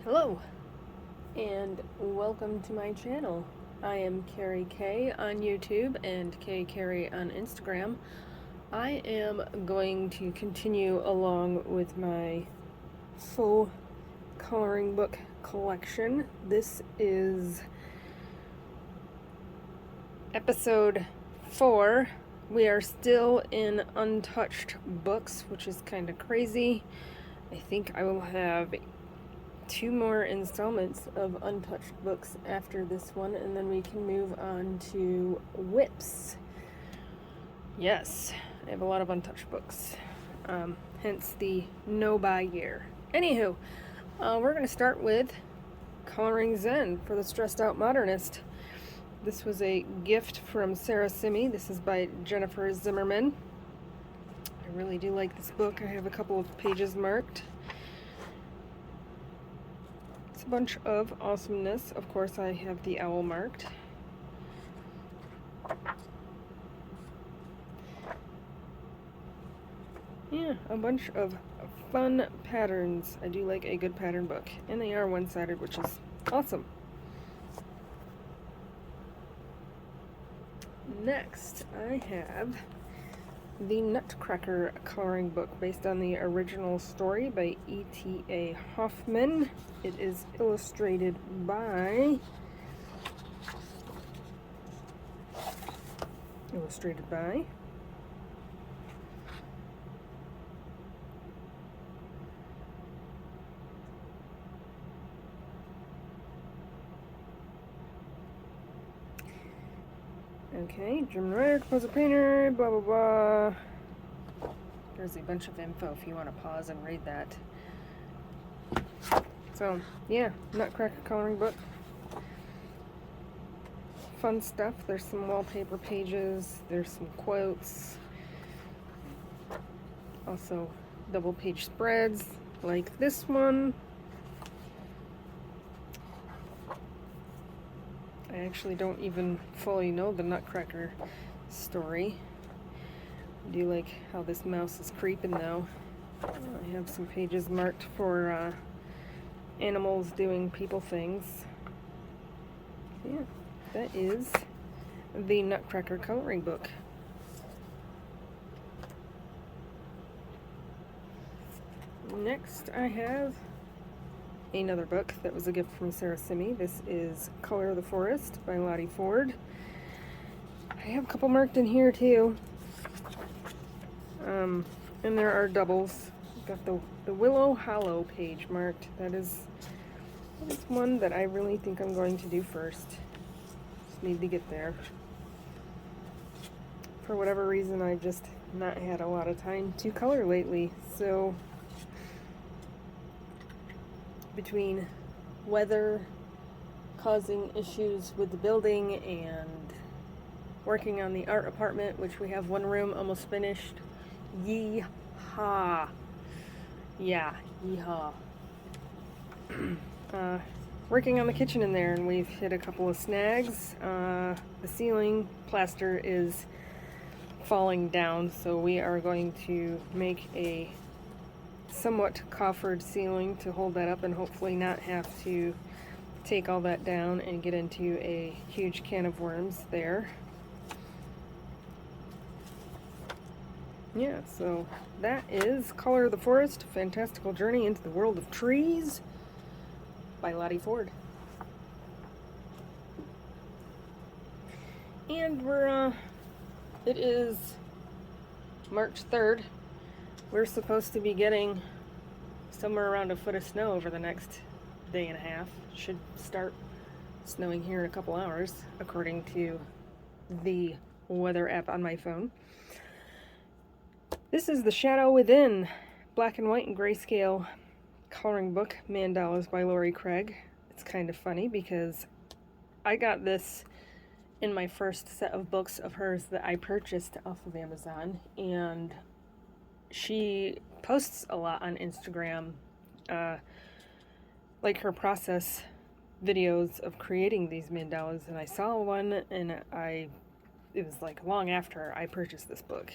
Hello, and welcome to my channel. I am Carrie K on YouTube and K Carrie on Instagram. I am going to continue along with my full coloring book collection. This is episode 4. We are still in untouched books, which is kind of crazy. I think I will have 2 more installments of untouched books after this one, and then we can move on to whips. Yes, I have a lot of untouched books, hence the no buy year. Anywho, we're going to start with Coloring Zen for the Stressed Out Modernist. This was a gift from Sarah Simi. This is by Jennifer Zimmerman. I really do like this book. I have a couple of pages marked. A bunch of awesomeness. Of course, I have the owl marked. Yeah, a bunch of fun patterns. I do like a good pattern book, and they are one-sided, which is awesome. Next, I have the Nutcracker coloring book based on the original story by E.T.A. Hoffman. It is illustrated by okay, German writer, composer, painter, blah blah blah. There's a bunch of info if you want to pause and read that. So, yeah, Nutcracker coloring book. Fun stuff. There's some wallpaper pages. There's some quotes. Also, double page spreads like this one. I actually don't even fully know the Nutcracker story. I do like how this mouse is creeping though. I have some pages marked for animals doing people things. Yeah, that is the Nutcracker coloring book. Next, I have another book that was a gift from Sarah Simi. This is Color the Forest by Lottie Ford. I have a couple marked in here too. And there are doubles. I've got the Willow Hollow page marked. That is one that I really think I'm going to do first. Just need to get there. For whatever reason, I've just not had a lot of time to color lately. So between weather causing issues with the building and working on the art apartment, which we have one room almost finished. Yee-haw. Yeah, yee-haw. Working on the kitchen in there, and we've hit a couple of snags. The ceiling plaster is falling down, so we are going to make a somewhat coffered ceiling to hold that up and hopefully not have to take all that down and get into a huge can of worms there. Yeah, so that is Color the Forest, Fantastical Journey into the World of Trees by Lottie Ford. And it is March 3rd. We're supposed to be getting somewhere around a foot of snow over the next day and a half. Should start snowing here in a couple hours, according to the weather app on my phone. This is The Shadow Within, black and white and grayscale coloring book, mandalas by Lori Craig. It's kind of funny because I got this in my first set of books of hers that I purchased off of Amazon, and she posts a lot on Instagram, like her process videos of creating these mandalas, and I saw one, and it was like long after I purchased this book.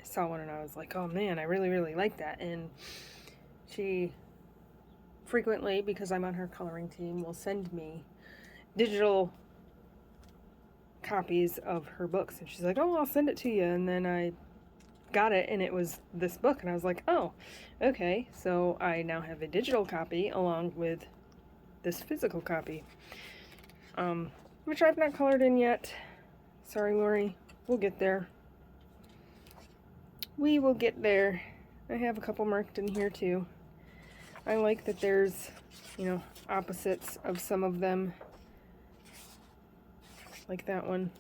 I saw one and I was like, oh man, I really, really like that. And she frequently, because I'm on her coloring team, will send me digital copies of her books. And she's like, oh, I'll send it to you. And then I got it, and it was this book. And I was like, oh, okay. So I now have a digital copy along with this physical copy, which I've not colored in yet. Sorry, Lori. We'll get there. We will get there. I have a couple marked in here too. I like that there's, opposites of some of them. Like that one.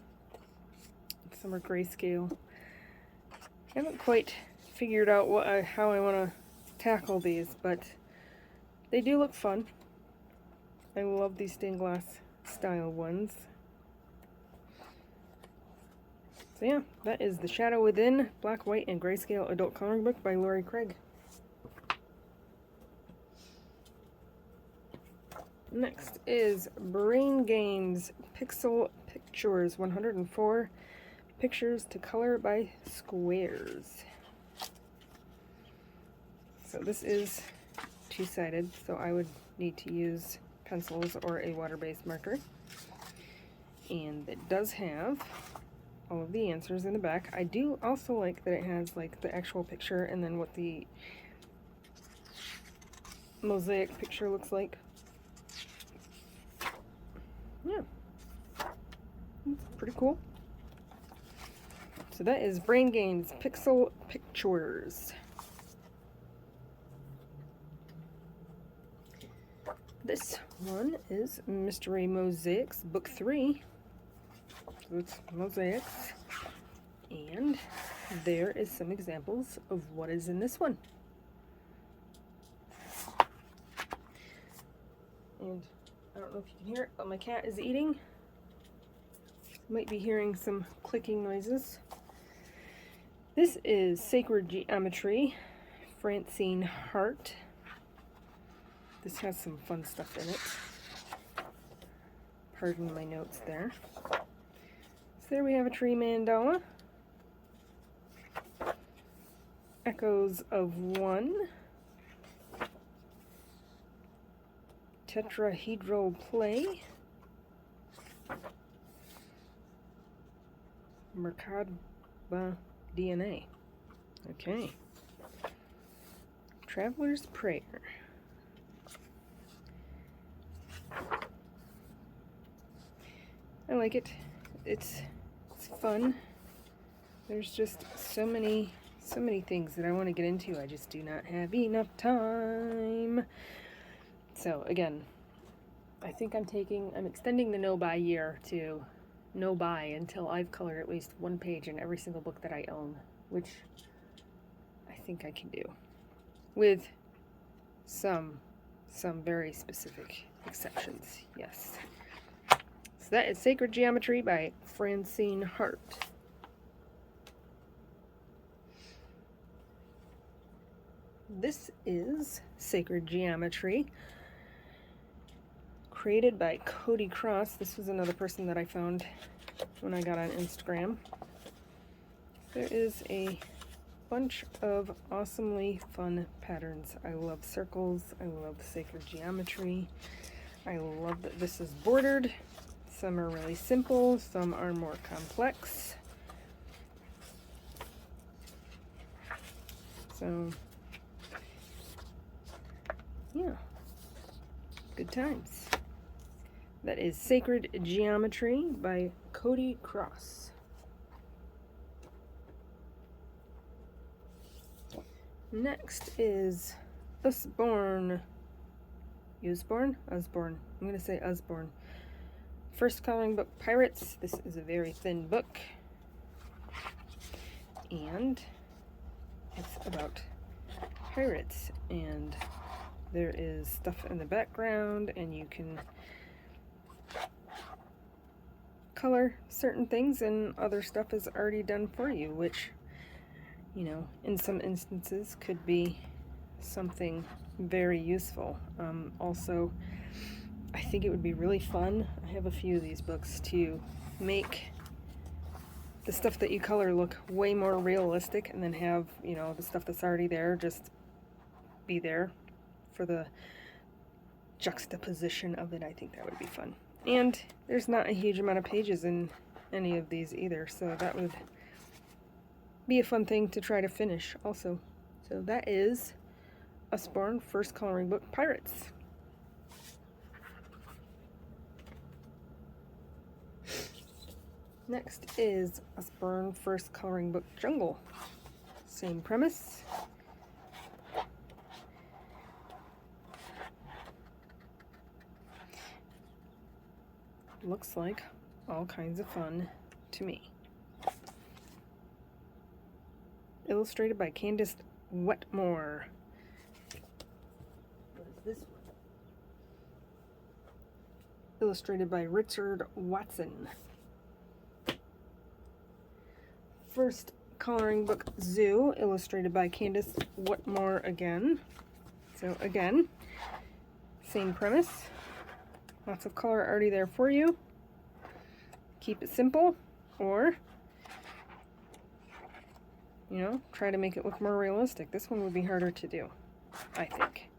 Some are grayscale. I haven't quite figured out how I want to tackle these, but they do look fun. I love these stained glass style ones. So yeah, that is The Shadow Within, Black, White, and Grayscale Adult Coloring Book by Lori Craig. Next is Brain Games Pixel Pictures, 104 pictures to color by squares. So this is two-sided, so I would need to use pencils or a water-based marker. And it does have all of the answers in the back. I do also like that it has like the actual picture and then what the mosaic picture looks like. Yeah, it's pretty cool. So that is Brain Games Pixel Pictures. This one is Mystery Mosaics, Book 3. So it's mosaics. And there is some examples of what is in this one. And I don't know if you can hear it, but my cat is eating. Might be hearing some clicking noises. This is Sacred Geometry, Francine Hart. This has some fun stuff in it. Pardon my notes there. So there we have a tree mandala. Echoes of One. Tetrahedral Play. Merkaba DNA. Okay. Traveler's Prayer. I like it. It's fun. There's just so many things that I want to get into. I just do not have enough time. So again, I think I'm extending the no-buy year to no-buy until I've colored at least one page in every single book that I own, which I think I can do, with some very specific exceptions. Yes. So that is Sacred Geometry by Francine Hart. This is Sacred Geometry, created by Cody Cross. This was another person that I found when I got on Instagram. There is a bunch of awesomely fun patterns. I love circles. I love sacred geometry. I love that this is bordered. Some are really simple, some are more complex. So, yeah, good times. That is Sacred Geometry by Cody Cross. Next is Usborne. Usborne? Usborne. I'm going to say Usborne. First coloring book, Pirates. This is a very thin book. And it's about pirates. And there is stuff in the background, and you can color certain things, and other stuff is already done for you, which, you know, in some instances could be something very useful. Also, I think it would be really fun, I have a few of these books, to make the stuff that you color look way more realistic, and then have, you know, the stuff that's already there just be there for the juxtaposition of it. I think that would be fun. And there's not a huge amount of pages in any of these either, so that would be a fun thing to try to finish also. So that is Usborne First Coloring Book Pirates. Next is Usborne First Coloring Book Jungle. Same premise. Looks like all kinds of fun to me. Illustrated by Candace Wetmore. What is this one? Illustrated by Richard Watson. First Coloring Book Zoo, illustrated by Candace Wetmore again. So again, same premise. Lots of color already there for you. Keep it simple, or, you know, try to make it look more realistic. This one would be harder to do, I think.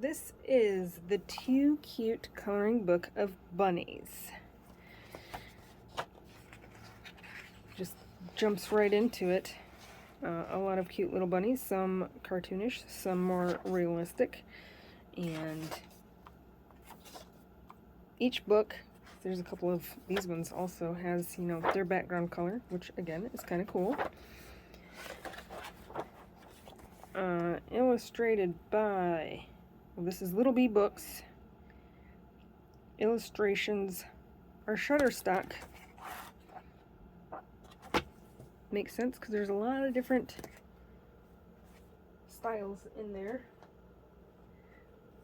This is the Too Cute Coloring Book of Bunnies. Just jumps right into it. A lot of cute little bunnies, some cartoonish, some more realistic, and each book, there's a couple of these ones also, has, you know, their background color, which again is kind of cool. Illustrated by, well, this is Little Bee Books. Illustrations are Shutterstock. Makes sense because there's a lot of different styles in there.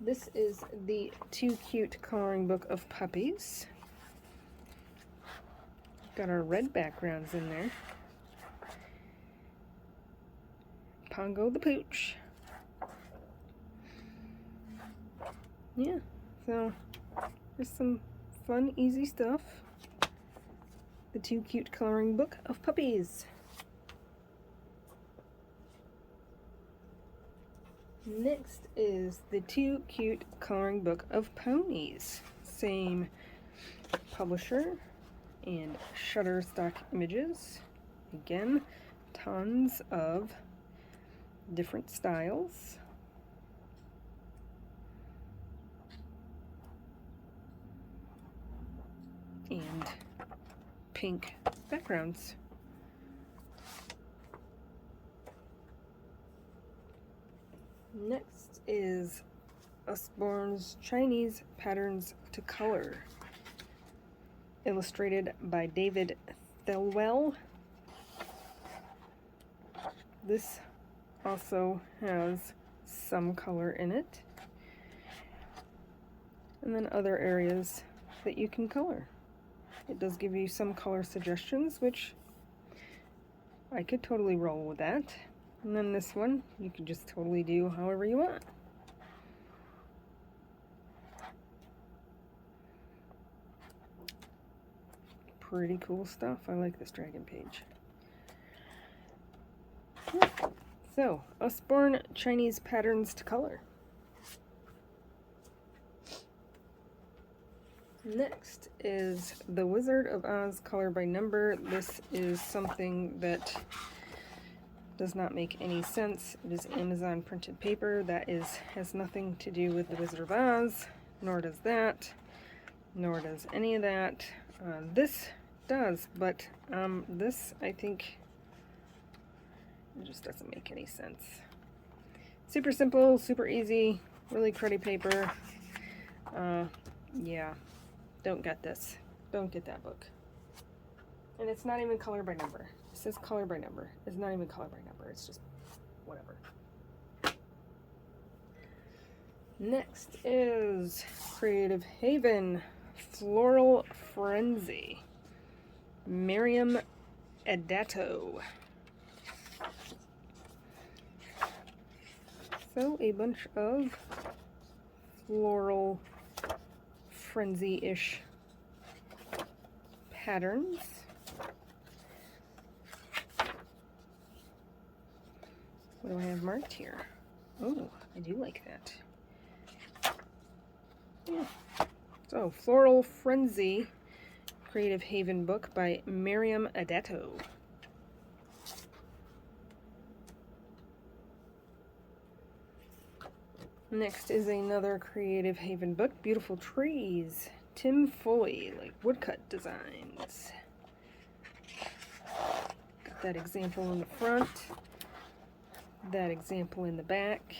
This is the Too Cute Coloring Book of Puppies. Got our red backgrounds in there. Pongo the Pooch. Yeah, so just some fun, easy stuff. The Too Cute Coloring Book of Puppies. Next is the Too Cute Coloring Book of Ponies. Same publisher and Shutterstock Images. Again, tons of different styles. And pink backgrounds. Next is Usborne's Chinese Patterns to Color, illustrated by David Thelwell. This also has some color in it, and then other areas that you can color. It does give you some color suggestions, which I could totally roll with that. And then this one, you can just totally do however you want. Pretty cool stuff. I like this dragon page. So, Usborne Chinese Patterns to Color. Next is The Wizard of Oz Color by Number. This is something that does not make any sense. It is Amazon printed paper. That has nothing to do with The Wizard of Oz, nor does that, nor does any of that. This does, but this, I think, it just doesn't make any sense. Super simple, super easy, really cruddy paper. Yeah, don't get this. Don't get that book. And it's not even color by number. It says color by number. It's not even color by number. It's just whatever. Next is Creative Haven Floral Frenzy. Miriam Adato. So a bunch of floral frenzy-ish patterns. What do I have marked here? Oh, I do like that. Yeah. So, Floral Frenzy, Creative Haven book by Miriam Adeto. Next is another Creative Haven book, Beautiful Trees, Tim Foley, like woodcut designs. Got that example in the front, that example in the back.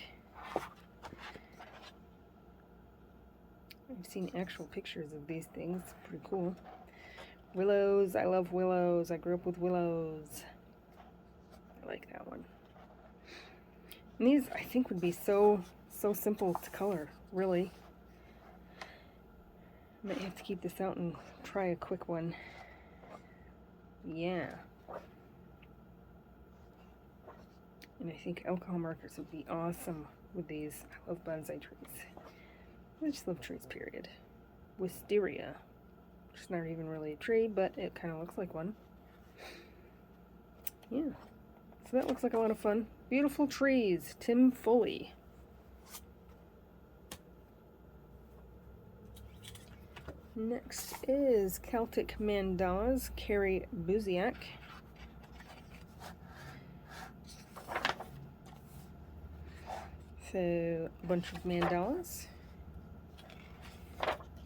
I've seen actual pictures of these things, pretty cool. Willows, I love willows, I grew up with willows. I like that one. And these, I think, would be so simple to color, really. I might have to keep this out and try a quick one. Yeah. And I think alcohol markers would be awesome with these. I love bonsai trees. I just love trees, period. Wisteria, which is not even really a tree, but it kind of looks like one. Yeah. So that looks like a lot of fun. Beautiful Trees, Tim Foley. Next is Celtic Mandalas, Carrie Buziak. So, a bunch of mandalas.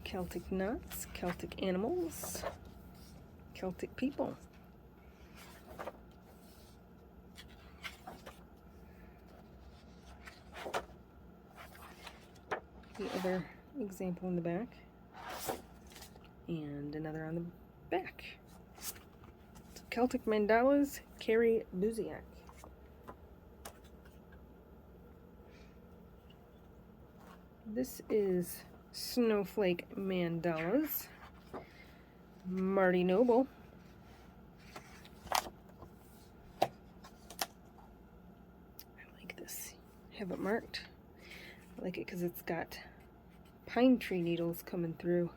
Celtic nuts, Celtic animals, Celtic people. The other example in the back. And another on the back. So Celtic Mandalas, Carrie Buziak. This is Snowflake Mandalas, Marty Noble. I like this. I have it marked. I like it because it's got pine tree needles coming through.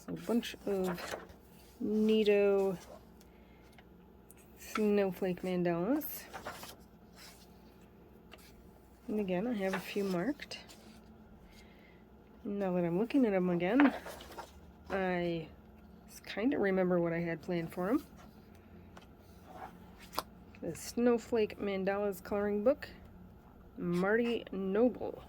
So a bunch of neato snowflake mandalas. And again, I have a few marked. Now that I'm looking at them again, I kind of remember what I had planned for them. The Snowflake Mandalas coloring book, Marty Noble.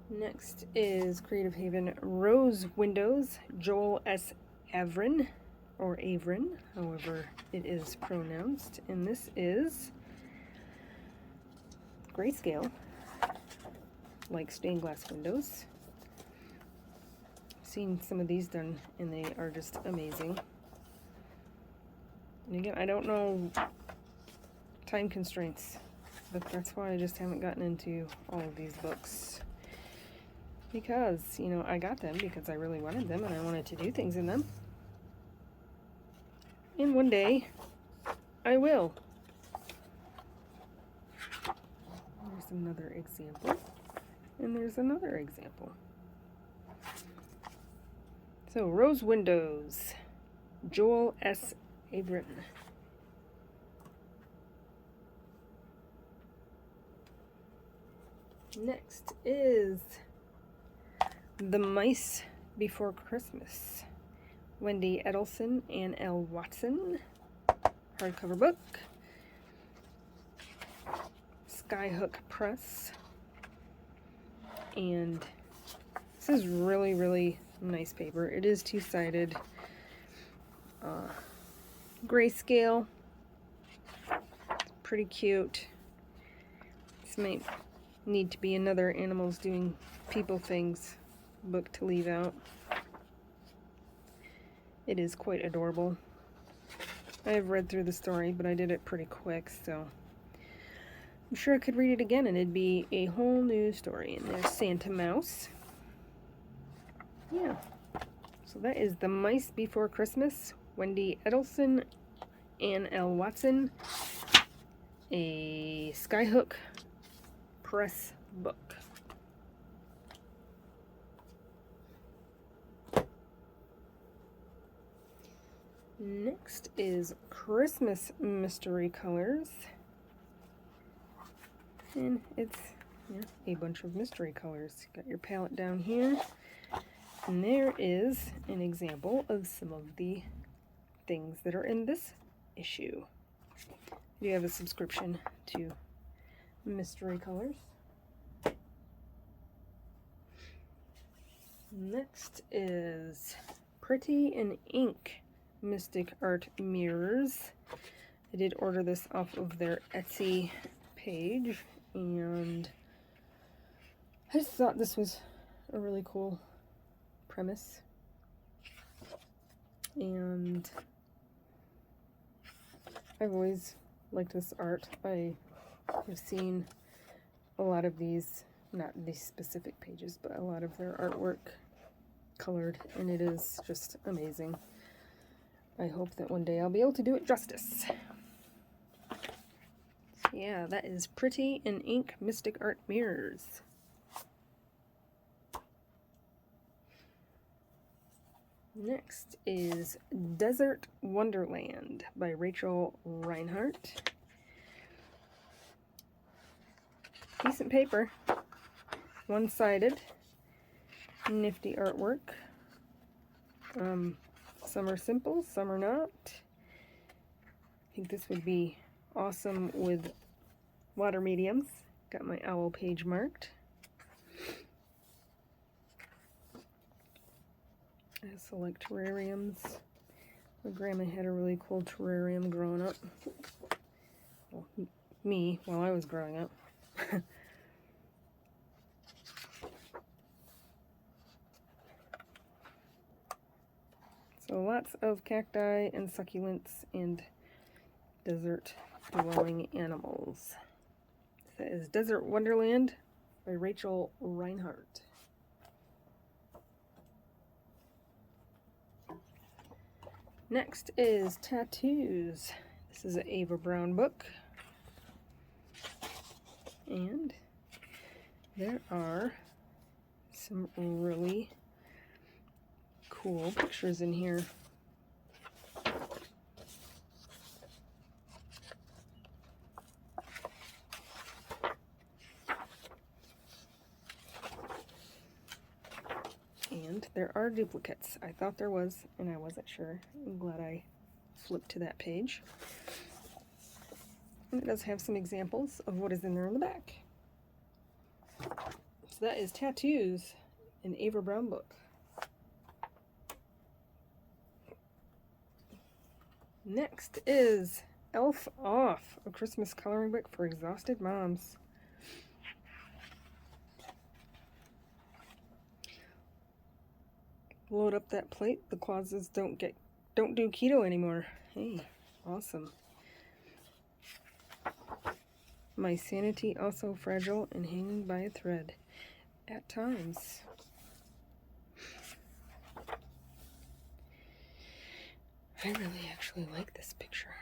Next is Creative Haven Rose Windows, Joel S. Avrin, or Avrin, however it is pronounced. And this is grayscale, like stained glass windows. I've seen some of these done, and they are just amazing. And again, I don't know time constraints, but that's why I just haven't gotten into all of these books. Because, you know, I got them because I really wanted them and I wanted to do things in them. And one day, I will. There's another example. And there's another example. So, Rose Windows, Joel S. Avrin. Next is The Mice Before Christmas, Wendy Edelson and L. Watson, hardcover book, Skyhook Press, and this is really, really nice paper. It is two-sided, grayscale, pretty cute. This might need to be another Animals Doing People Things book to leave out. It is quite adorable. I have read through the story, but I did it pretty quick, so I'm sure I could read it again and it'd be a whole new story. And there's Santa Mouse. Yeah. So that is The Mice Before Christmas, Wendy Edelson, Ann L. Watson, a Skyhook Press book. Next is Christmas Mystery Colors. And it's a bunch of mystery colors. Got your palette down here. And there is an example of some of the things that are in this issue. You have a subscription to Mystery Colors. Next is Pretty in Ink Mystic Art Mirrors. I did order this off of their Etsy page, and I just thought this was a really cool premise. And I've always liked this art. I have seen a lot of these, not these specific pages, but a lot of their artwork colored, and it is just amazing. I hope that one day I'll be able to do it justice. So yeah, that is Pretty in Ink Mystic Art Mirrors. Next is Desert Wonderland by Rachel Reinhardt. Decent paper, one-sided, nifty artwork. Some are simple, some are not. I think this would be awesome with water mediums. Got my owl page marked. I also like terrariums. My grandma had a really cool terrarium growing up. Well, me, while I was growing up. So lots of cacti and succulents and desert dwelling animals. That is Desert Wonderland by Rachel Reinhardt. Next is Tattoos. This is an Ava Brown book. And there are some really cool pictures in here. And there are duplicates. I thought there was, and I wasn't sure. I'm glad I flipped to that page. And it does have some examples of what is in there in the back. So that is Tattoos, an Ava Brown book. Next is Elf Off, a Christmas coloring book for exhausted moms. Load up that plate. The clauses don't do keto anymore. Hey, awesome. My sanity also fragile and hanging by a thread at times. I really actually like this picture.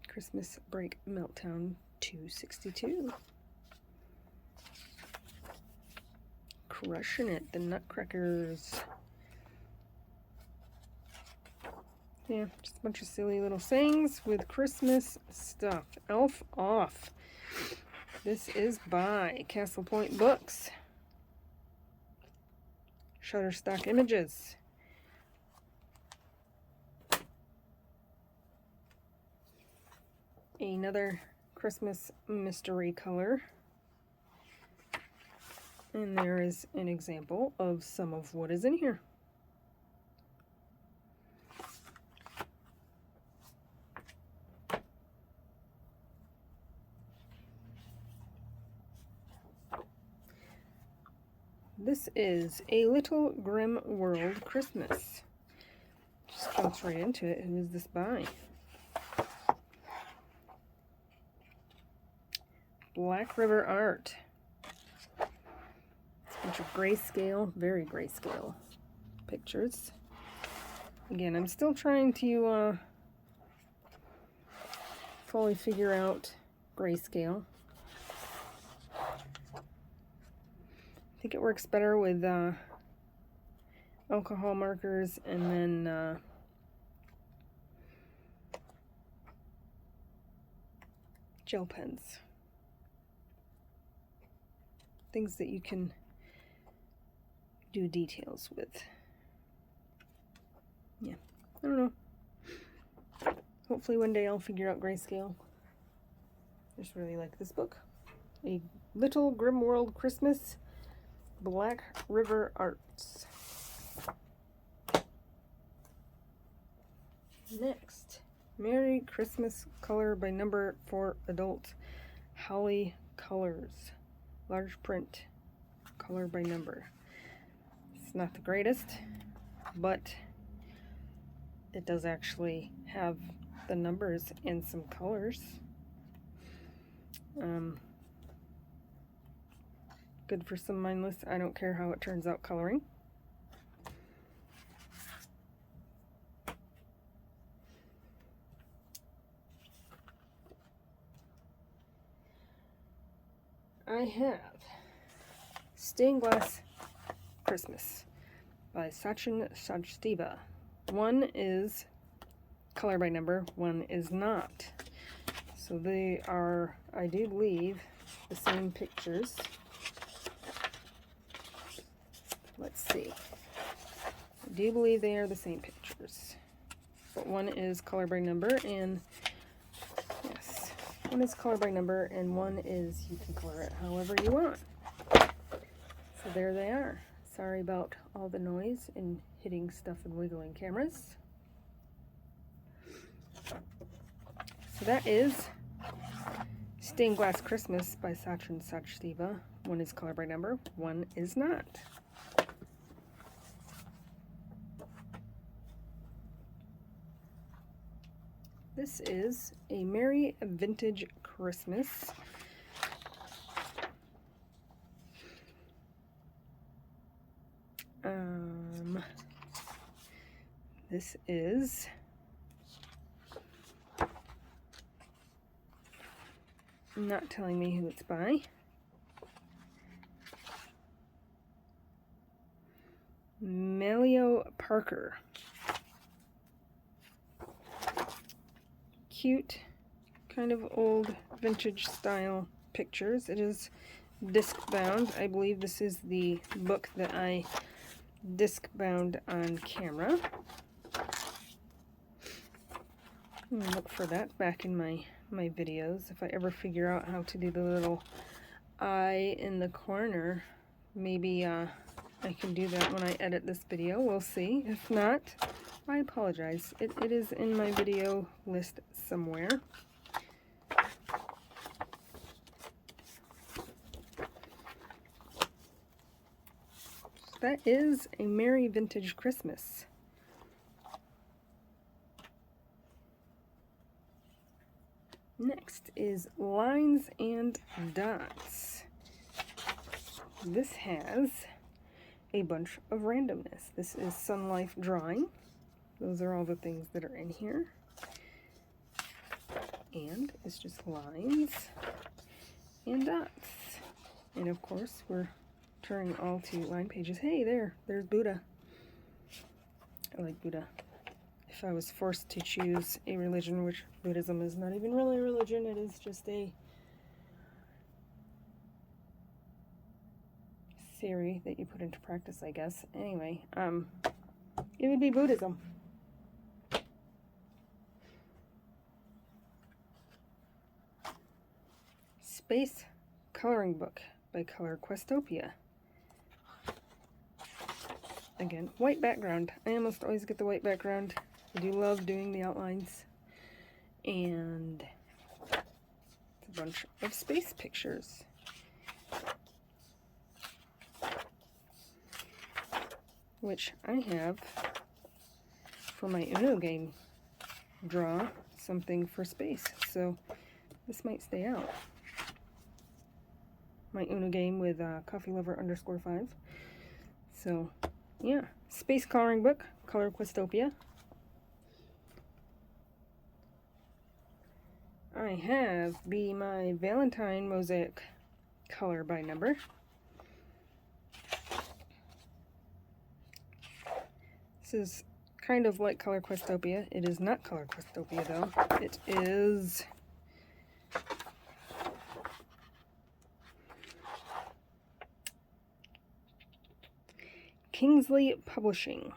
Christmas Break Meltdown 262. Crushing it, the Nutcrackers. Yeah, just a bunch of silly little sayings with Christmas stuff. Elf Off. This is by Castle Point Books. Shutterstock Images. Another Christmas mystery color. And there is an example of some of what is in here. This is A Little Grim World Christmas. Just jumps right into it. Who is this by? Black River Art. It's a bunch of grayscale, very grayscale pictures. Again, I'm still trying to fully figure out grayscale. think it works better with alcohol markers and then gel pens. Things that you can do details with. Yeah, I don't know. Hopefully one day I'll figure out grayscale. I just really like this book. A Little Grim World Christmas, Black River Arts. Next, Merry Christmas Color by Number for Adult, Holly Colors, large print, color by number. It's not the greatest, but it does actually have the numbers and some colors. Good for some mindless, I don't care how it turns out coloring. I have Stained Glass Christmas by Sachin Sajtiva. One is color by number, one is not. So they are, I do believe, the same pictures. Let's see. I do believe they are the same pictures. But one is color by number, and yes, one is color by number, and one is you can color it however you want. So there they are. Sorry about all the noise and hitting stuff and wiggling cameras. So that is Stained Glass Christmas by Sachin Sajtiva. One is color by number, one is not. This is A Merry Vintage Christmas. This is not telling me who it's by. Melio Parker. Cute, kind of old vintage style pictures. It is disc bound. I believe this is the book that I disc bound on camera. Look for that back in my videos. If I ever figure out how to do the little eye in the corner, maybe I can do that when I edit this video. We'll see. If not, I apologize. It is in my video list somewhere. That is A Merry Vintage Christmas. Next is Lines and Dots. This has a bunch of randomness. This is Sun Life Drawing. Those are all the things that are in here. And it's just lines and dots. And of course, we're turning all to line pages. Hey, there's Buddha. I like Buddha. If I was forced to choose a religion, which Buddhism is not even really a religion, it is just a theory that you put into practice, I guess. Anyway, it would be Buddhism. Space Coloring Book by Color Questopia. Again, white background. I almost always get the white background. I do love doing the outlines. And it's a bunch of space pictures. Which I have for my Uno game. Draw something for space. So this might stay out. My Uno game with coffeelover_5. So yeah, Space Coloring Book, Color Questopia. I have Be My Valentine Mosaic, color by number. This is kind of like Color Questopia. It is not Color Questopia though. It is Kingsley Publishing.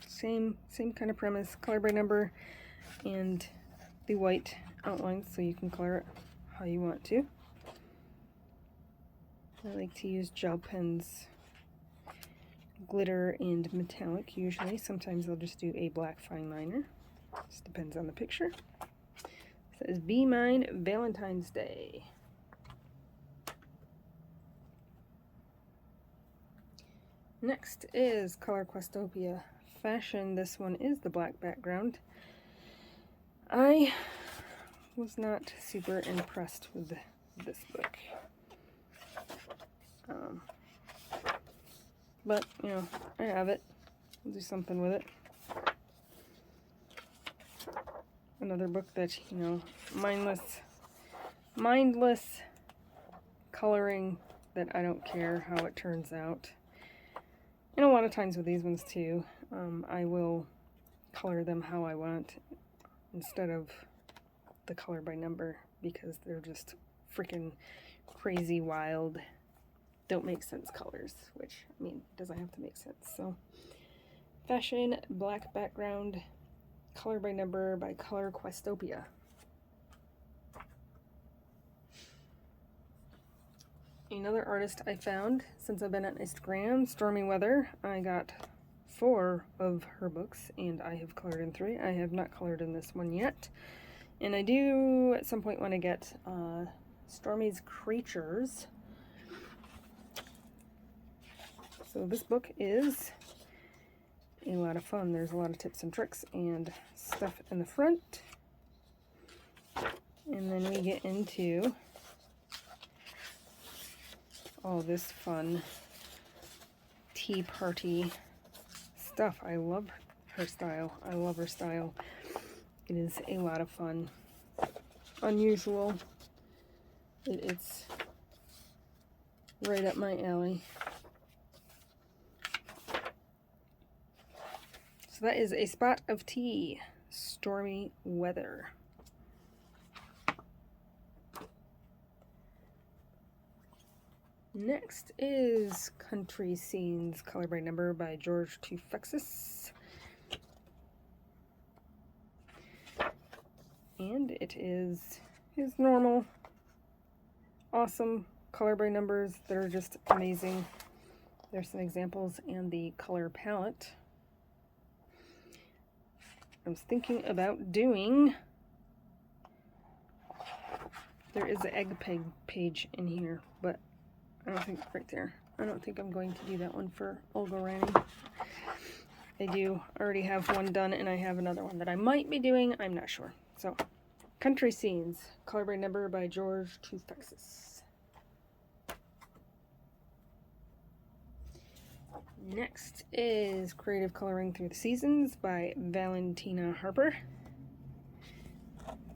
Same kind of premise, color by number, and the white outline so you can color it how you want to. I like to use gel pens, glitter and metallic usually. Sometimes I'll just do a black fine liner. Just depends on the picture. It says Be Mine Valentine's Day. Next is Color Questopia Fashion. This one is the black background. I was not super impressed with this book. But, you know, I have it. I'll do something with it. Another book that, you know, mindless coloring that I don't care how it turns out. And a lot of times with these ones too, I will color them how I want instead of the color by number because they're just freaking crazy, wild, don't make sense colors, which, I mean, doesn't have to make sense. So, Fashion, black background, color by number by Color Questopia. Another artist I found since I've been on Instagram, Stormy Weather. I got 4 of her books and I have colored in 3. I have not colored in this one yet. And I do at some point want to get Stormy's Creatures. So this book is a lot of fun. There's a lot of tips and tricks and stuff in the front. And then we get into all this fun tea party stuff. I love her style. I love her style. It is a lot of fun. Unusual. It's right up my alley. So that is A Spot of Tea, Stormy Weather. Next is Country Scenes, color by number by George Tufexis. And it is his normal, awesome color by numbers that are just amazing. There's some examples and the color palette. I was thinking about doing, there is an egg peg page in here, but I don't think right there. I don't think I'm going to do that one for Olga Rani. I do already have one done, and I have another one that I might be doing. I'm not sure. So, Country Scenes, color by number by George Tufexis. Next is Creative Coloring Through the Seasons by Valentina Harper.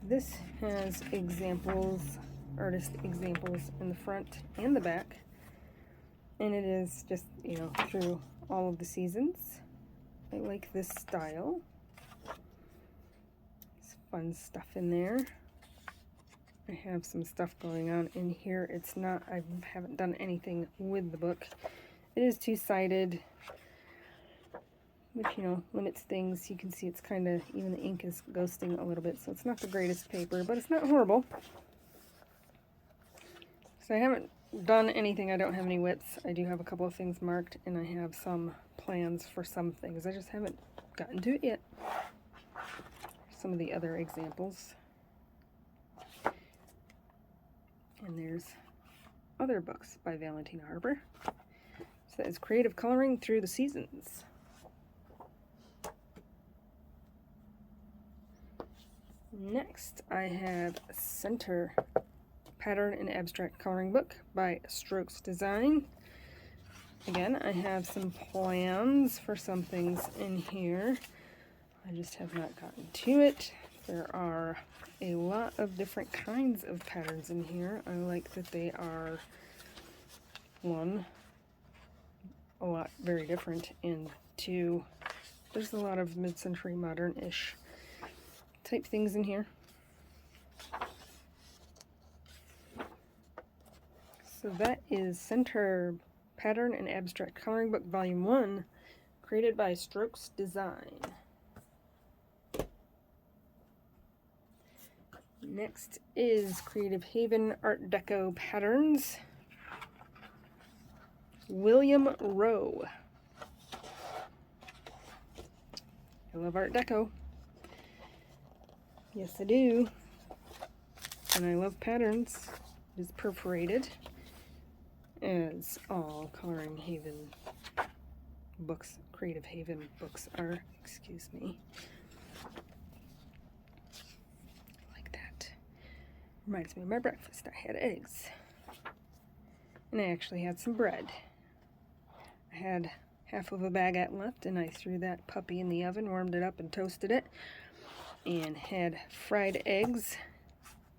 This has examples, artist examples in the front and the back, and it is just, you know, through all of the seasons. I like this style. There's fun stuff in there. I have some stuff going on in here. It's not, I haven't done anything with the book. It is two-sided, which, you know, limits things. You can see it's kind of, even the ink is ghosting a little bit, so it's not the greatest paper, but it's not horrible. So I haven't done anything. I don't have any whips. I do have a couple of things marked, and I have some plans for some things. I just haven't gotten to it yet. Some of the other examples. And there's other books by Valentina Harper. So that is Creative Coloring Through the Seasons. Next, I have Center Pattern and Abstract Coloring Book by Strokes Design. Again, I have some plans for some things in here. I just have not gotten to it. There are a lot of different kinds of patterns in here. I like that they are one, a lot very different, and two, there's a lot of mid-century modern-ish type things in here. So that is Center Pattern and Abstract Coloring Book Volume 1, created by Strokes Design. Next is Creative Haven Art Deco Patterns, William Rowe. I love Art Deco. Yes, I do. And I love patterns. It is perforated, as all Coloring Haven books, Creative Haven books are. Excuse me. Like that. Reminds me of my breakfast. I had eggs. And I actually had some bread. I had half of a baguette left, and I threw that puppy in the oven, warmed it up, and toasted it. And had fried eggs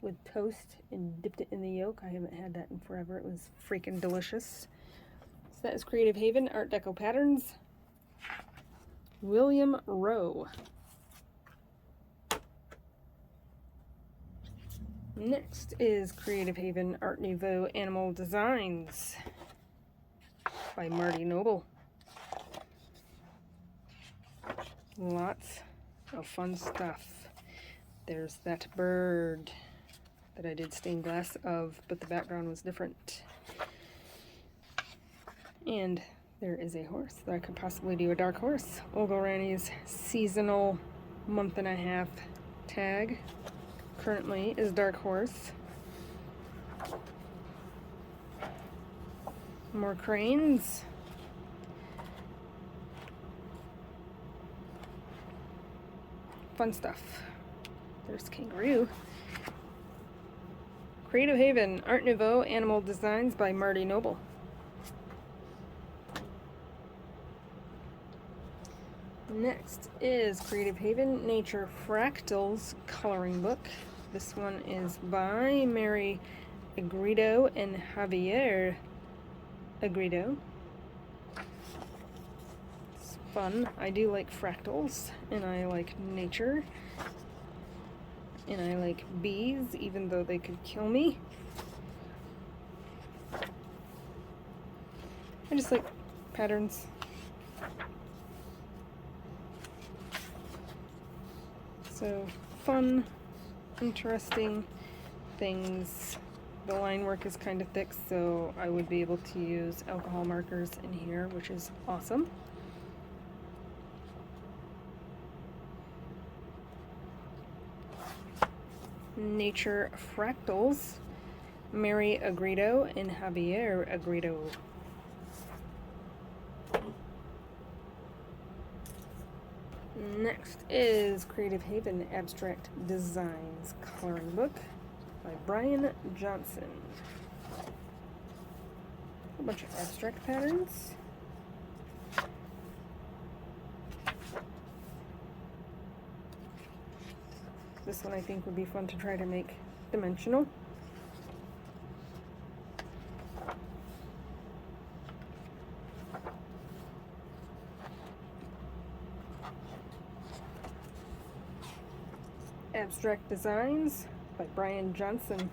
with toast and dipped it in the yolk. I haven't had that in forever. It was freaking delicious. So that is Creative Haven Art Deco Patterns, William Rowe. Next is Creative Haven Art Nouveau Animal Designs by Marty Noble. Lots of fun stuff. There's that bird that I did stained glass of, but the background was different. And there is a horse that I could possibly do a dark horse. Olga Rani's seasonal month and a half tag currently is dark horse. More cranes. Fun stuff. There's kangaroo. Creative Haven Art Nouveau Animal Designs by Marty Noble. Next is Creative Haven Nature Fractals Coloring Book. This one is by Mary Agredo and Javier Agredo. It's fun. I do like fractals, and I like nature, and I like bees, even though they could kill me. I just like patterns. So, fun, interesting things. The line work is kind of thick, so I would be able to use alcohol markers in here, which is awesome. Nature Fractals, Mary Agredo and Javier Agredo. Next is Creative Haven Abstract Designs Coloring Book by Brian Johnson. A bunch of abstract patterns. This one I think would be fun to try to make dimensional. Abstract Designs by Brian Johnson.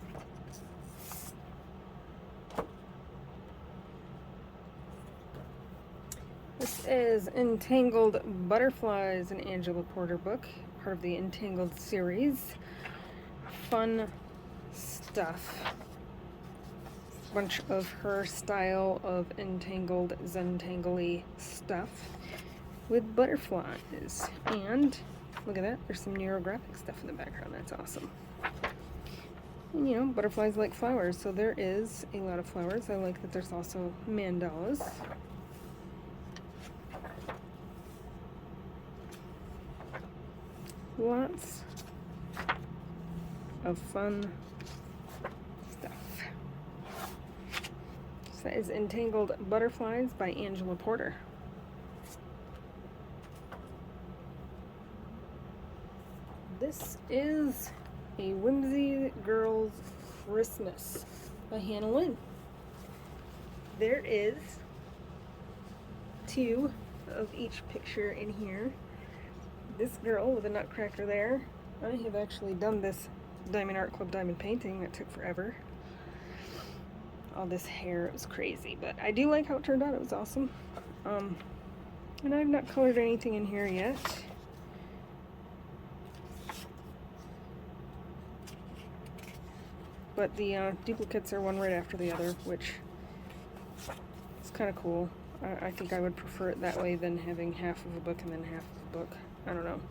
This is Entangled Butterflies, an Angela Porter book, part of the Entangled series. Fun stuff. A bunch of her style of entangled, zentangle-y stuff with butterflies. And look at that, there's some neurographic stuff in the background. That's awesome. And you know, butterflies like flowers, so there is a lot of flowers. I like that there's also mandalas. Lots of fun stuff. So that is Entangled Butterflies by Angela Porter. This is A Whimsy Girl's Christmas by Hannah Lynn. there is 2 of each picture in here. This girl with a nutcracker there. I have actually done this Diamond Art Club diamond painting that took forever. All this hair, it was crazy, but I do like how it turned out. It was awesome. And I've not colored anything in here yet. But the duplicates are one right after the other, which is kind of cool. I think I would prefer it that way than having half of a book and then half of a book. I don't know.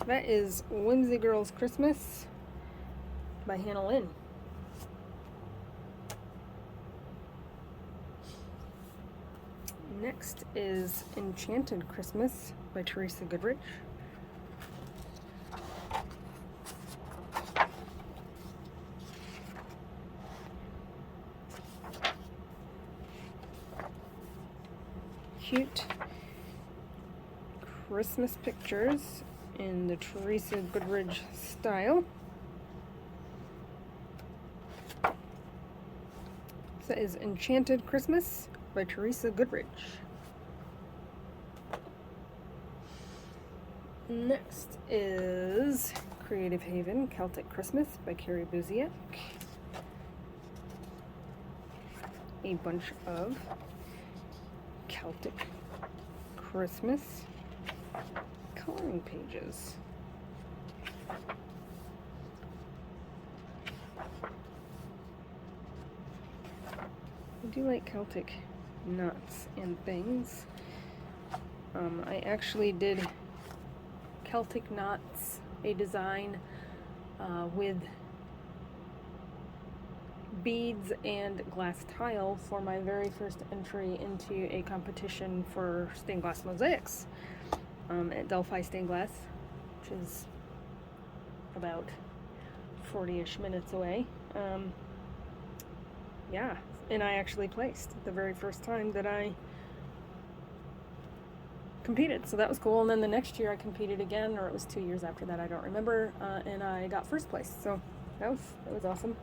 That is Whimsy Girls Christmas by Hannah Lynn. Next is Enchanted Christmas by Teresa Goodrich. Cute Christmas pictures in the Teresa Goodrich style. So that is Enchanted Christmas by Teresa Goodrich. Next is Creative Haven Celtic Christmas by Carrie Buziak. A bunch of Celtic Christmas coloring pages. I do like Celtic knots and things. I actually did Celtic knots, a design with beads and glass tile for my very first entry into a competition for stained glass mosaics at Delphi Stained Glass, which is about 40-ish minutes away. Yeah, and I actually placed the very first time that I competed, so that was cool. And then the next year I competed again, or it was 2 years after that, I don't remember, and I got first place, so that was awesome.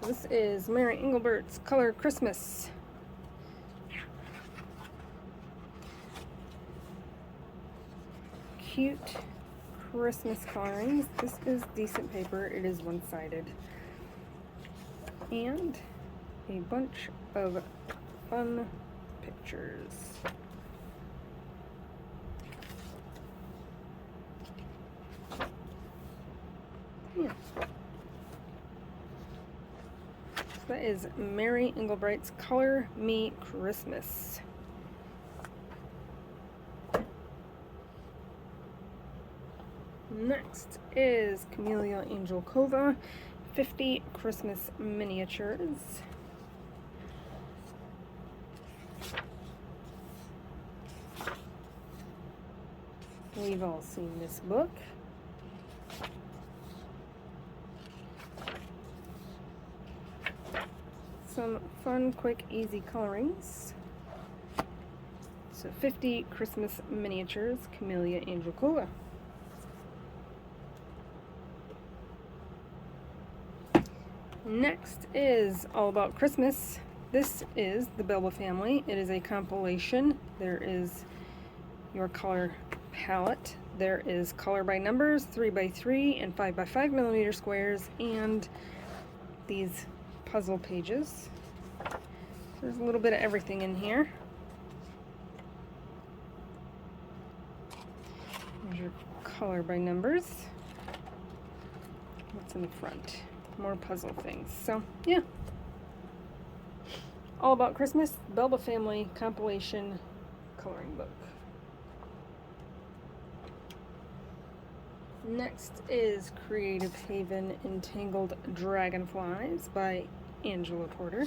So this is Mary Engelbert's Color Christmas. Cute Christmas colorings. This is decent paper. It is one-sided. And a bunch of fun pictures. Yeah. So that is Mary Engelbright's Color Me Christmas. Next is Camellia Angelkova 50 Christmas Miniatures. We've all seen this book. Some fun, quick, easy colorings. So 50 Christmas Miniatures, Camellia Angelkova. Next is All About Christmas. This is the Belba family. It is a compilation. There is your color palette. There is color by numbers, 3x3 and 5x5 millimeter squares, and these puzzle pages. There's a little bit of everything in here. There's your color by numbers. What's in the front? More puzzle things. So, yeah. All About Christmas, Belba Family compilation coloring book. Next is Creative Haven Entangled Dragonflies by Angela Porter.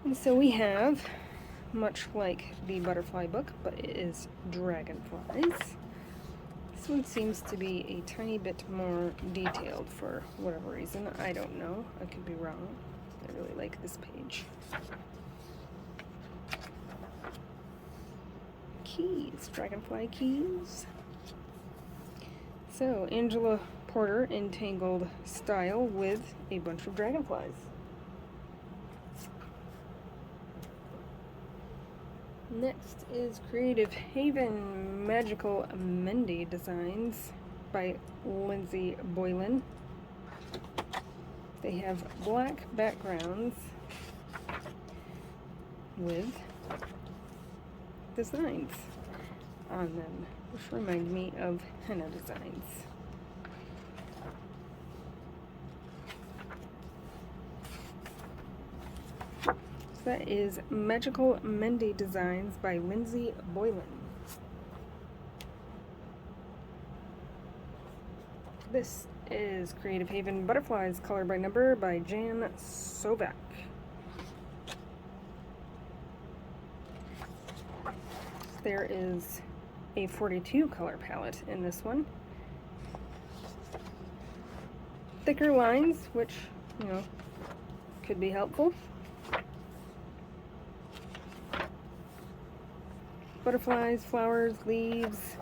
And so we have, much like the butterfly book, but it is dragonflies. This one seems to be a tiny bit more detailed for whatever reason. I don't know. I could be wrong. I really like this page. keys, dragonfly keys. So, Angela Porter entangled style with a bunch of dragonflies. Next is Creative Haven Magical Mendy Designs by Lindsay Boylan. They have black backgrounds with designs on them, which remind me of henna designs. So that is Magical Mendy Designs by Lindsay Boylan. This is Creative Haven Butterflies Color by Number by Jan Sovak. There is a 42 color palette in this one. Thicker lines, which, you know, could be helpful. Butterflies, flowers, leaves,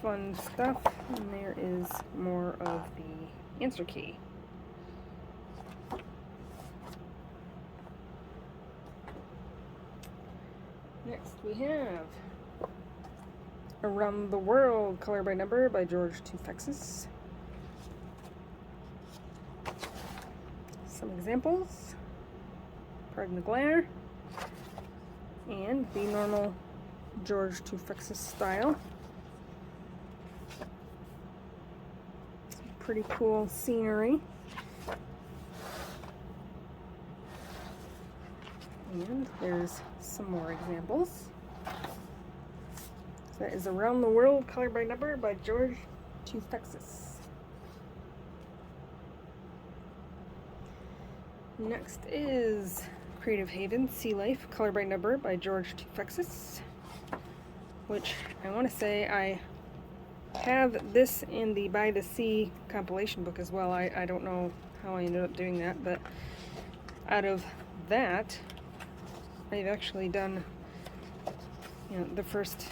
fun stuff. And there is more of the answer key. Next we have Around the World Color by Number by George Tufexis. Some examples. Pardon the glare. And the normal George Tufexis style. Some pretty cool scenery. And there's some more examples. So that is Around the World Color by Number by George Tufexis. Next is Creative Haven Sea Life Color by Number by George Tufexis, which I want to say I have this in the By the Sea compilation book as well. I don't know how I ended up doing that, but out of that I've actually done, you know, the first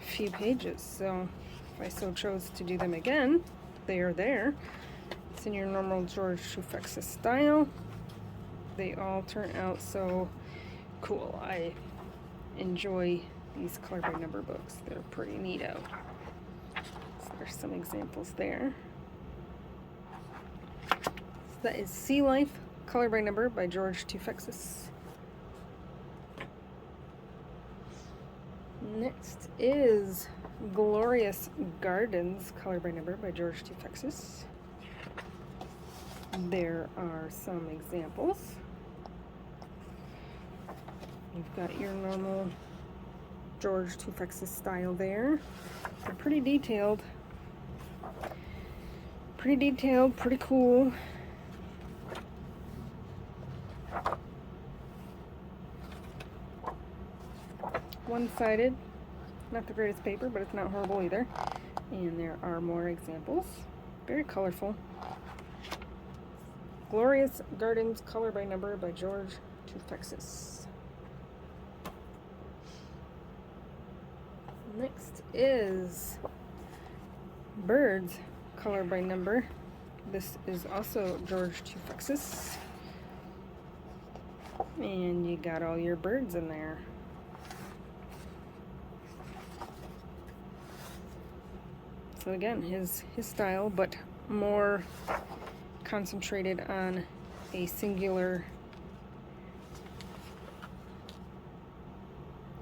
few pages, so if I so chose to do them again, they are there. It's in your normal George Tufexis style. They all turn out so cool. I enjoy these Color by Number books. They're pretty neato. So there's some examples there. So that is Sea Life Color by Number by George Tufexis. Next is Glorious Gardens Color by Number by George Tufexis. There are some examples. You've got your normal George Tufexis style there. They're pretty detailed. Pretty cool. One-sided, not the greatest paper, but it's not horrible either. And there are more examples. Very colorful. Glorious Gardens Color by Number by George Tufexis. Next is Birds Color by Number. This is also George Tufexis. And you got all your birds in there. So again, his style, but more concentrated on a singular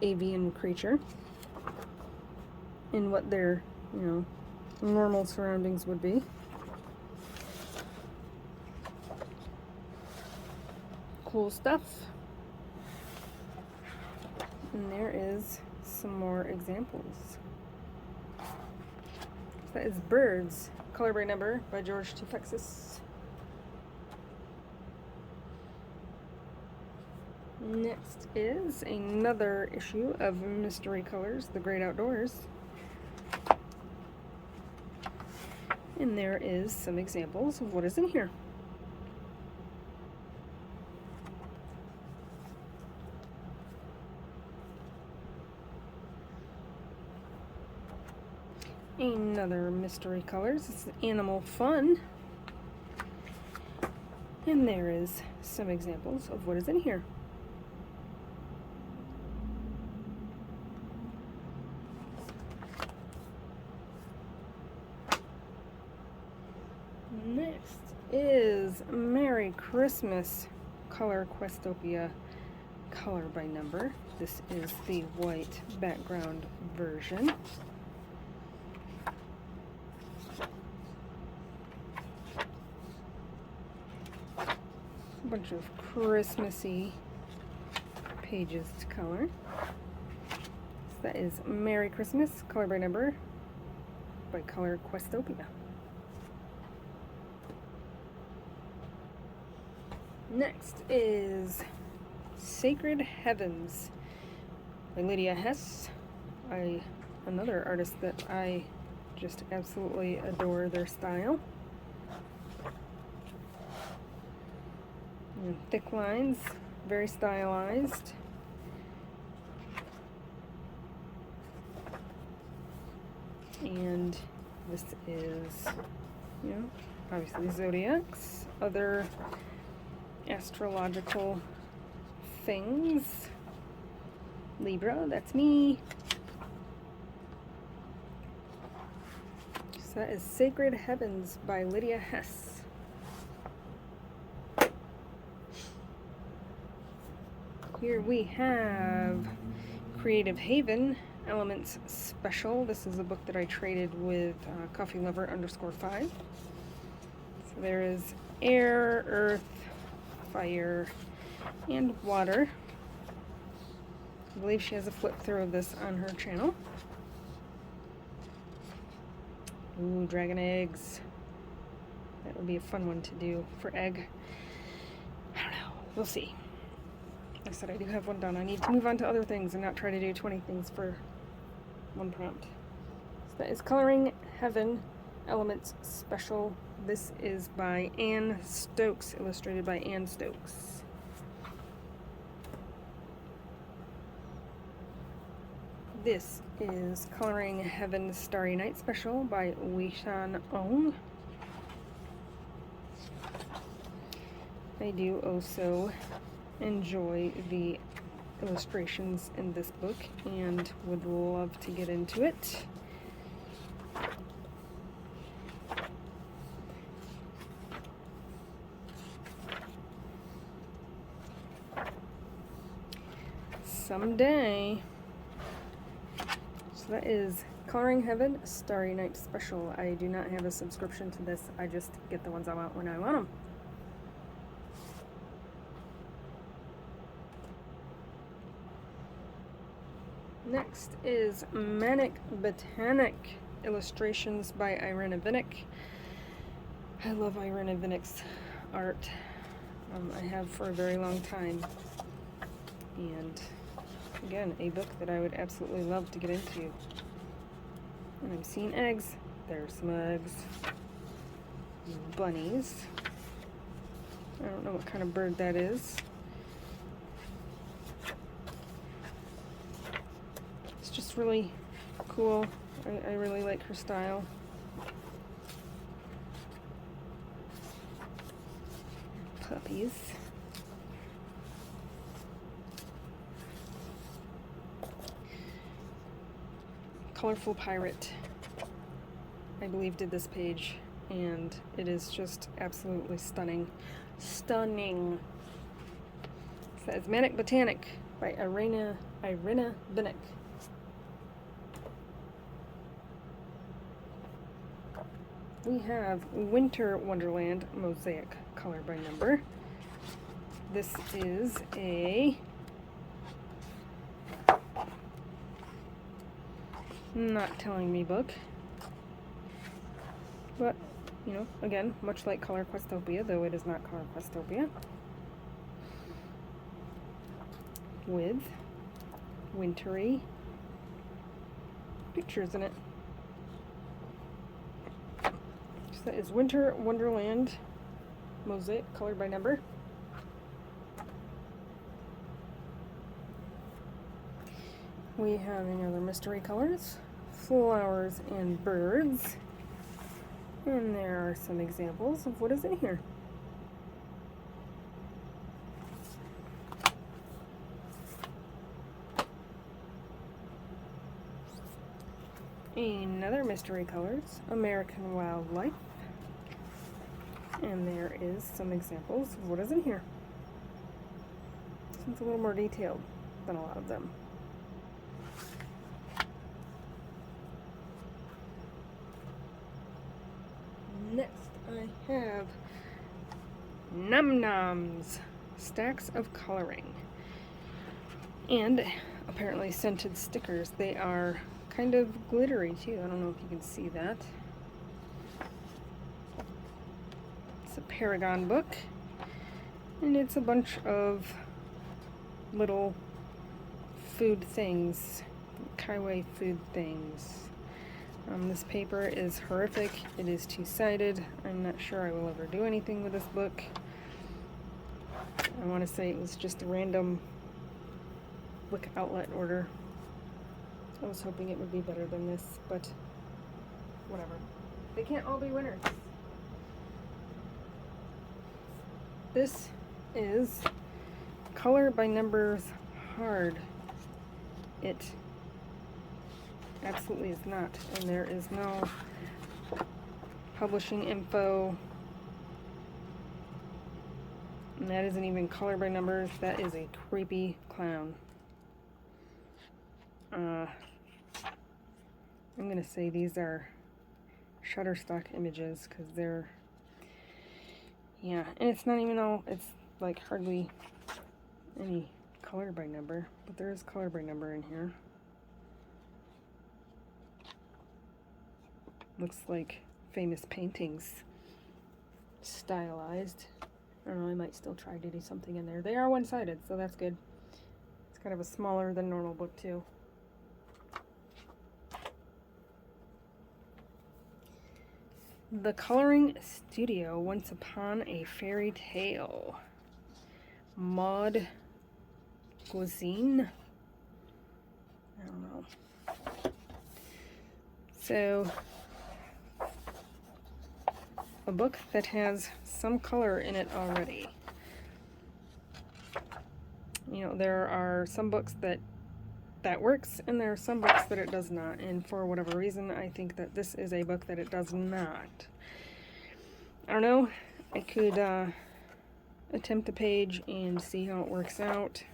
avian creature in what their, you know, normal surroundings would be. Cool stuff. And there is some more examples. That is Birds Color by Number by George Tufexis. Next is another issue of Mystery Colors, The Great Outdoors. And there is some examples of what is in here. Another mystery colors. It's Animal Fun. And there is some examples of what is in here. Next is Merry Christmas Color Questopia color by number. This is the white background version. A bunch of Christmassy pages to color. So that is Merry Christmas color by number by Color Questopia. Next is Sacred Heavens by Lydia Hess, another artist that I just absolutely adore their style. And thick lines, very stylized. And this is, obviously zodiacs, other astrological things. Libra, that's me. So that is Sacred Heavens by Lydia Hess. Here we have Creative Haven Elements Special. This is a book that I traded with Coffee Lover _5. So there is air, earth, fire, and water. I believe she has a flip through of this on her channel. Ooh, dragon eggs. That would be a fun one to do for egg. I don't know. We'll see. Like I said, I do have one done. I need to move on to other things and not try to do 20 things for one prompt. So that is Coloring Heaven Elements Special. This is by Anne Stokes, illustrated by Anne Stokes. This is Coloring Heaven Starry Night Special by Weishan Ong. I do also enjoy the illustrations in this book and would love to get into it. Someday. So that is Coloring Heaven Starry Night Special. I do not have a subscription to this. I just get the ones I want when I want them. Next is Manic Botanic illustrations by Irina Vinnick. I love Irina Vinnick's art. I have for a very long time. And again, a book that I would absolutely love to get into. And I'm seeing eggs. There's some eggs. Bunnies. I don't know what kind of bird that is. It's just really cool. I really like her style. Puppies. Colorful Pirate, I believe, did this page, and it is just absolutely stunning. Stunning. It says Manic Botanic by Irina Vinnick. We have Winter Wonderland Mosaic color by number. This is a not telling me book, but again, much like Color Questopia, though it is not Color Questopia, with wintry pictures in it. So that is Winter Wonderland Mosaic color by number. We have any other mystery colors. flowers and birds. And there are some examples of what is in here. Another Mystery Colors, American Wildlife. And there is some examples of what is in here. It's a little more detailed than a lot of them. Next, I have Num Noms, stacks of coloring. And apparently scented stickers. They are kind of glittery too. I don't know if you can see that. It's a Paragon book, and it's a bunch of little food things, Kaiway food things. This paper is horrific. It is two-sided. I'm not sure I will ever do anything with this book. I want to say it was just a random book outlet order. I was hoping it would be better than this, but whatever. They can't all be winners. This is Color by Numbers Hard. It absolutely is not, and there is no publishing info, and that isn't even color by numbers. That is a creepy clown. I'm gonna say these are Shutterstock images because they're, yeah, and it's not even all, it's like hardly any color by number, but there is color by number in here. Looks like famous paintings stylized. I don't know, I might still try to do something in there. They are one-sided, so that's good. It's kind of a smaller than normal book too. The Coloring Studio, Once Upon a Fairy Tale. Maud Guazine. I don't know. So, a book that has some color in it already. You know, there are some books that works, and there are some books that it does not, and for whatever reason I think that this is a book that it does not. I don't know, I could attempt a page and see how it works out,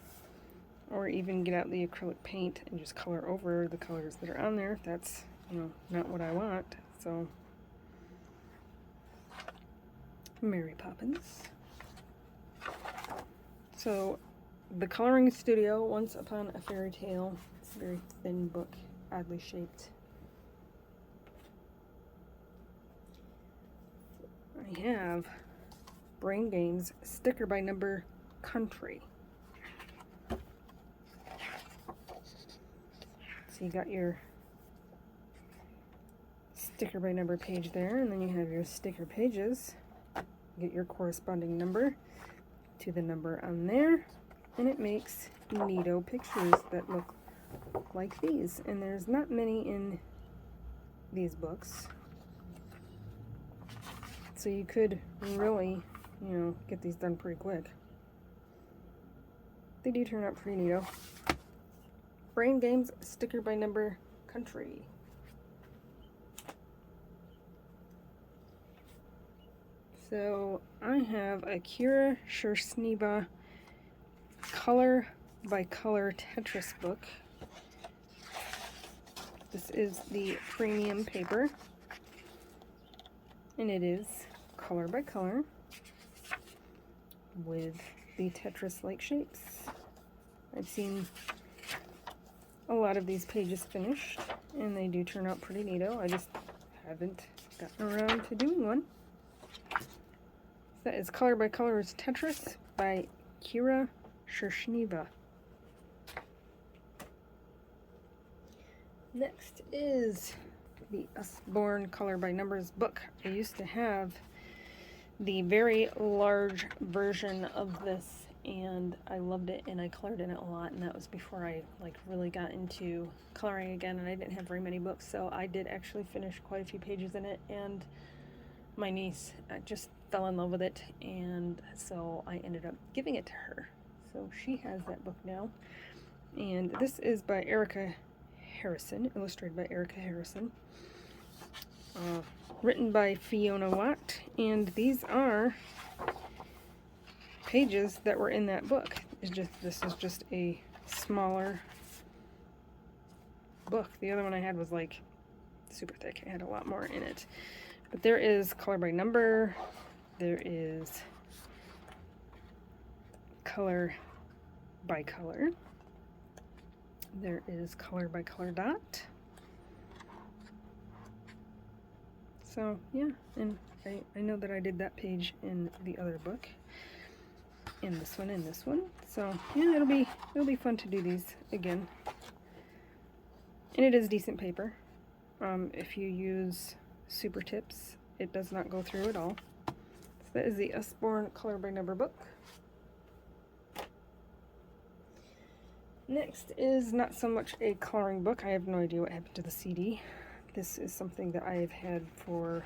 or even get out the acrylic paint and just color over the colors that are on there if that's, you know, not what I want. So, Mary Poppins. So, The Coloring Studio, Once Upon a Fairy Tale. It's a very thin book, oddly shaped. I have Brain Games, sticker by number Country. So you got your sticker by number page there, and then you have your sticker pages. Get your corresponding number to the number on there, and it makes neato pictures that look like these. And there's not many in these books, so you could really, you know, get these done pretty quick. They do turn out pretty neato. Brain Games, sticker by number Country. So I have a Kira Shersneva color by color Tetris book. This is the premium paper, and it is color by color with the Tetris-like shapes. I've seen a lot of these pages finished, and they do turn out pretty neato. I just haven't gotten around to doing one. That is Color by Colors Tetris by Kira Shersneva. Next is the Usborne Color by Numbers book. I used to have the very large version of this and I loved it, and I colored in it a lot, and that was before I like really got into coloring again, and I didn't have very many books, so I did actually finish quite a few pages in it, and my niece just fell in love with it, and so I ended up giving it to her. So she has that book now, and this is by Erica Harrison, illustrated by Erica Harrison, written by Fiona Watt, and these are pages that were in that book. This is just a smaller book. The other one I had was like super thick. It had a lot more in it. But there is color by number. There is color by color. There is color by color dot. So yeah, and I know that I did that page in the other book, in this one, and this one. So yeah, it'll be fun to do these again. And it is decent paper. If you use super tips, it does not go through at all. So that is the Usborne color by number book. Next is not so much a coloring book. I have no idea what happened to the CD. This is something that I've had for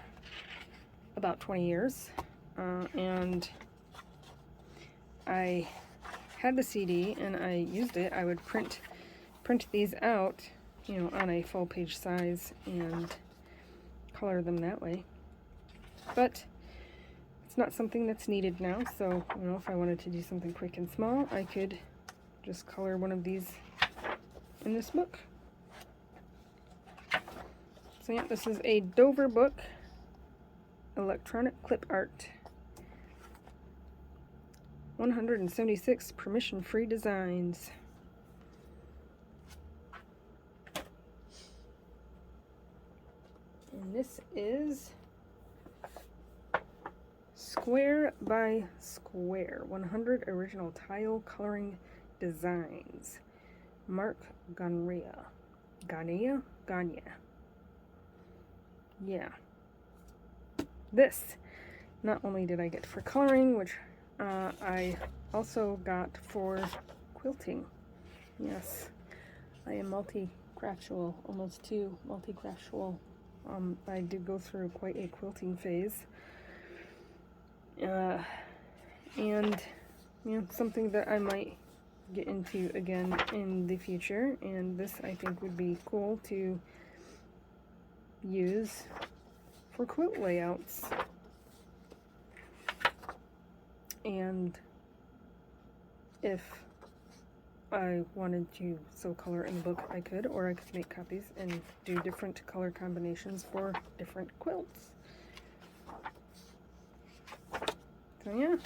about 20 years. And I had the CD and I used it. I would print these out, you know, on a full page size and color them that way. But it's not something that's needed now, so you know, if I wanted to do something quick and small, I could just color one of these in this book. So yeah, this is a Dover book, electronic clip art. 176 permission-free designs. And this is Square by Square, 100 original tile coloring designs. Mark Gania. Yeah. This, not only did I get for coloring, which I also got for quilting. Yes, I am multi-craftual, almost too multi-craftual. I did go through quite a quilting phase. And you know, something that I might get into again in the future, and this I think would be cool to use for quilt layouts. And if I wanted to sew color in the book, I could, or I could make copies and do different color combinations for different quilts. So yeah,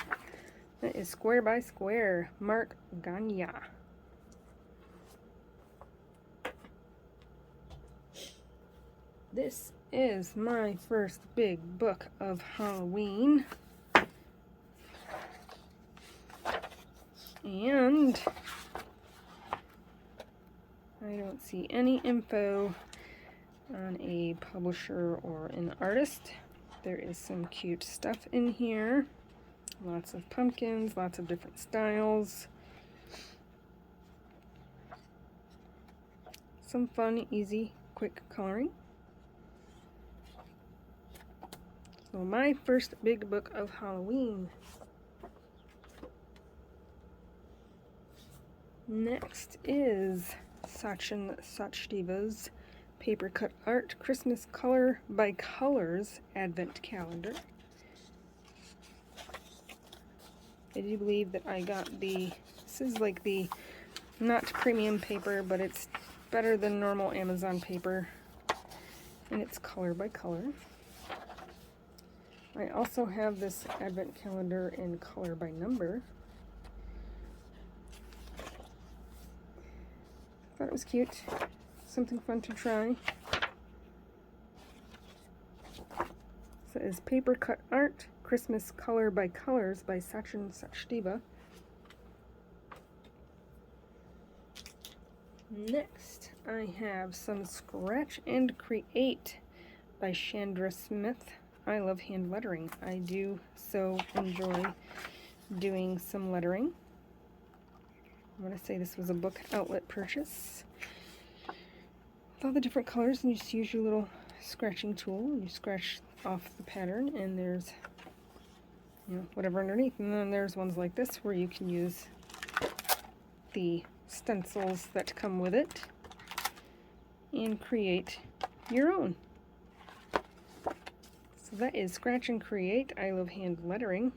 that is Square by Square, Mark Gania. This is my first big book of Halloween. And I don't see any info on a publisher or an artist. There is some cute stuff in here. Lots of pumpkins, lots of different styles. Some fun, easy, quick coloring. So my first big book of Halloween. Next is Sachin Sachdeva's Paper Cut Art Christmas Color by Colors Advent Calendar. I do believe that I got this is like the not premium paper, but it's better than normal Amazon paper, and it's color by color. I also have this Advent calendar in color by number. Thought it was cute, something fun to try. So it is Paper Cut Art, Christmas Color by Colors by Sachin Sachdeva. Next, I have some Scratch and Create by Chandra Smith. I love hand lettering. I do so enjoy doing some lettering. I'm going to say this was a book outlet purchase. With all the different colors, and you just use your little scratching tool and you scratch off the pattern, and there's, you know, whatever underneath. And then there's ones like this where you can use the stencils that come with it and create your own. So that is Scratch and Create I Love Hand Lettering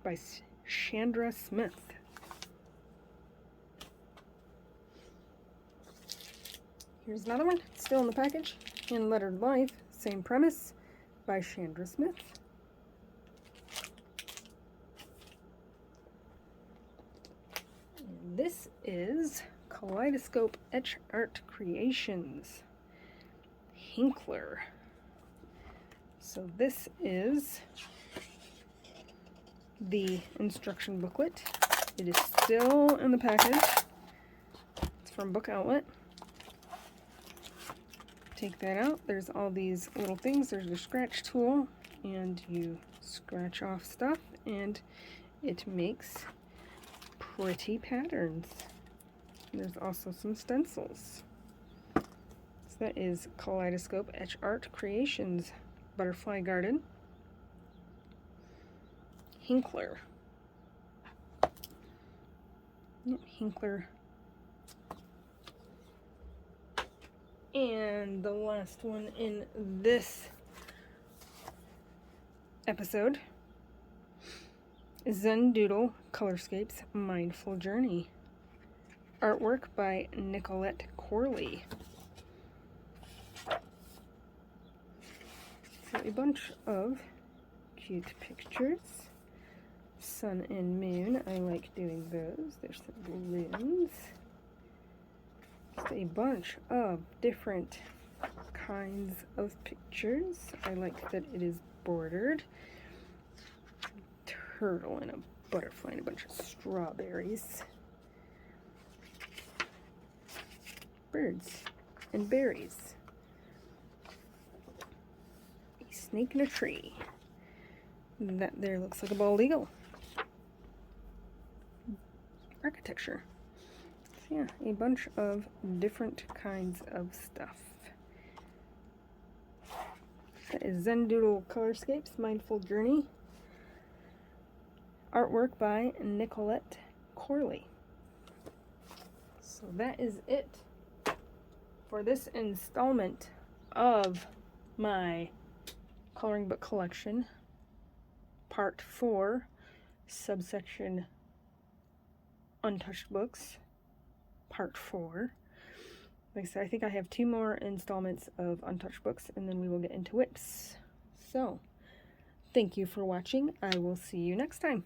by Chandra Smith. Here's another one, still in the package, Hand Lettered Life, same premise, by Chandra Smith. And this is Kaleidoscope Etch Art Creations, Hinkler. So this is the instruction booklet. It is still in the package. It's from Book Outlet. Take that out. There's all these little things. There's your scratch tool, and you scratch off stuff, and it makes pretty patterns. There's also some stencils. So that is Kaleidoscope Etch Art Creations, Butterfly Garden, Hinkler. Yep, Hinkler. And the last one in this episode is Zen Doodle Colorscapes Mindful Journey. Artwork by Nicolette Corley. So a bunch of cute pictures. Sun and moon, I like doing those. There's some balloons. Just a bunch of different kinds of pictures. I like that it is bordered. Turtle and a butterfly and a bunch of strawberries. Birds and berries. A snake in a tree. That there looks like a bald eagle. Architecture. So yeah, a bunch of different kinds of stuff. That is Zen Doodle Colorscapes Mindful Journey. Artwork by Nicolette Corley. So that is it for this installment of my coloring book collection, part 4, subsection Untouched Books, part 4. Like I said, I think I have 2 more installments of Untouched Books, and then we will get into whips. So, thank you for watching. I will see you next time.